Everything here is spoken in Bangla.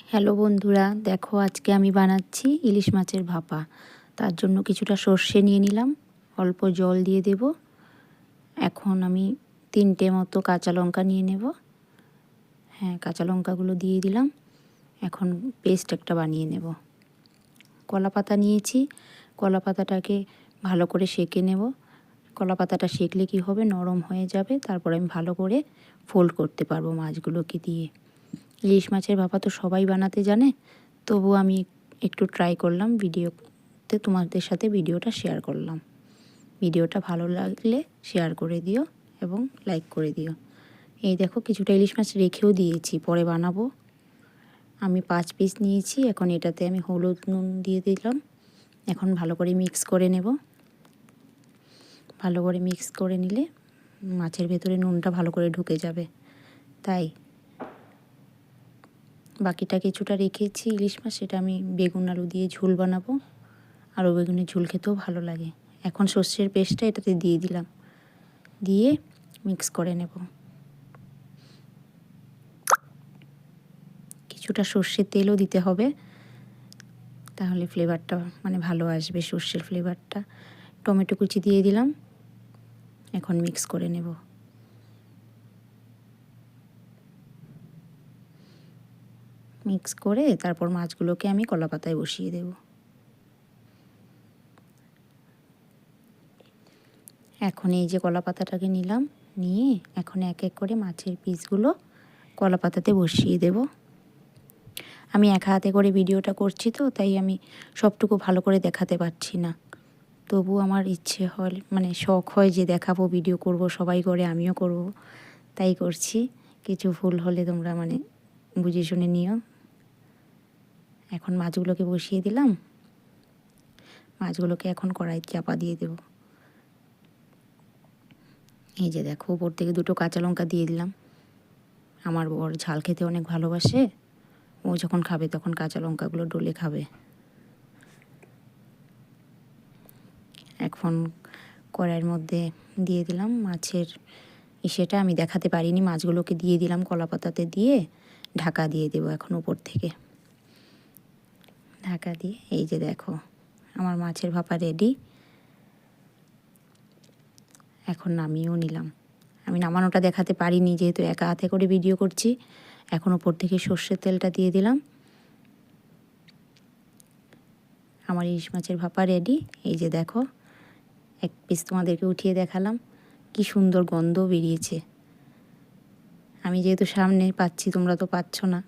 হ্যালো বন্ধুরা, দেখো আজকে আমি বানাচ্ছি ইলিশ মাছের ভাপা। তার জন্য কিছুটা সর্ষে নিয়ে নিলাম, অল্প জল দিয়ে দেব। এখন আমি 3টে মতো কাঁচা লঙ্কা নিয়ে নেব। হ্যাঁ, কাঁচা লঙ্কাগুলো দিয়ে দিলাম। এখন পেস্ট একটা বানিয়ে নেব। কলা পাতা নিয়েছি, কলা পাতাটাকে ভালো করে সেঁকে নেব। কলা পাতাটা সেঁকলে কী হবে, নরম হয়ে যাবে, তারপর আমি ভালো করে ফোল্ড করতে পারবো মাছগুলোকে দিয়ে। ইলিশ মাছের ভাপা তো সবাই বানাতে জানে, তবু আমি একটু ট্রাই করলাম, ভিডিওতে তোমাদের সাথে ভিডিওটা শেয়ার করলাম। ভিডিওটা ভালো লাগলে শেয়ার করে দিও এবং লাইক করে দিও। এই দেখো, কিছুটা ইলিশ মাছ রেখেও দিয়েছি, পরে বানাবো। আমি 5 পিস নিয়েছি। এখন এটাতে আমি হলুদ নুন দিয়ে দিলাম। এখন ভালো করে মিক্স করে নেব। ভালো করে মিক্স করে নিলে মাছের ভেতরে নুনটা ভালো করে ঢুকে যাবে। তাই বাকিটা কিছুটা রেখেছি ইলিশ মাছ, সেটা আমি বেগুন আলু দিয়ে ঝোল বানাবো। আরও বেগুনের ঝোল খেতেও ভালো লাগে। এখন সর্ষের পেস্টটা এটাতে দিয়ে দিলাম, দিয়ে মিক্স করে নেব। কিছুটা সর্ষের তেলও দিতে হবে, তাহলে ফ্লেভারটা ভালো আসবে, সর্ষের ফ্লেভারটা। টমেটো কুচি দিয়ে দিলাম। এখন মিক্স করে নেব। মিক্স করে তারপর মাছগুলোকে আমি কলা পাতায় বসিয়ে দেব। এখন এই যে কলা পাতাটাকে নিলাম, নিয়ে এখন এক এক করে মাছের পিসগুলো কলা পাতাতে বসিয়ে দেব। আমি এক হাতে করে ভিডিওটা করছি তো, তাই আমি সবটুকু ভালো করে দেখাতে পারছি না। তবু আমার ইচ্ছে হয়, শখ হয় যে দেখাবো, ভিডিও করব, সবাই করে আমিও করব, তাই করছি। কিছু ভুল হলে তোমরা বুঝে শুনে নিও। এখন মাছগুলোকে বসিয়ে দিলাম। মাছগুলোকে এখন কড়াই চাপা দিয়ে দেব। এই যে দেখো, উপর থেকে 2টো কাঁচা লঙ্কা দিয়ে দিলাম। আমার বর ঝাল খেতে অনেক ভালোবাসে, ও যখন খাবে তখন কাঁচা লঙ্কাগুলো ডলে খাবে। এখন কড়াইয়ের মধ্যে দিয়ে দিলাম মাছের সেটা আমি দেখাতে পারিনি, মাছগুলোকে দিয়ে দিলাম কলা পাতাতে, দিয়ে ঢাকা দিয়ে দেবো এখন উপর থেকে। ঢাকা দিয়ে এই যে দেখো, আমার মাছের ভাপা রেডি। এখন নামিয়েও নিলাম। আমি নামানোটা দেখাতে পারিনি, যেহেতু একা হাতে করে ভিডিও করছি। এখন উপর থেকে সর্ষের তেলটা দিয়ে দিলাম। আমার ইলিশ মাছের ভাপা রেডি। এই যে দেখো, এক পিস তোমাদেরকে উঠিয়ে দেখালাম, কি সুন্দর গন্ধ বেরিয়েছে। আমি যেহেতু সামনে পাচ্ছি, তোমরা তো পাচ্ছ না,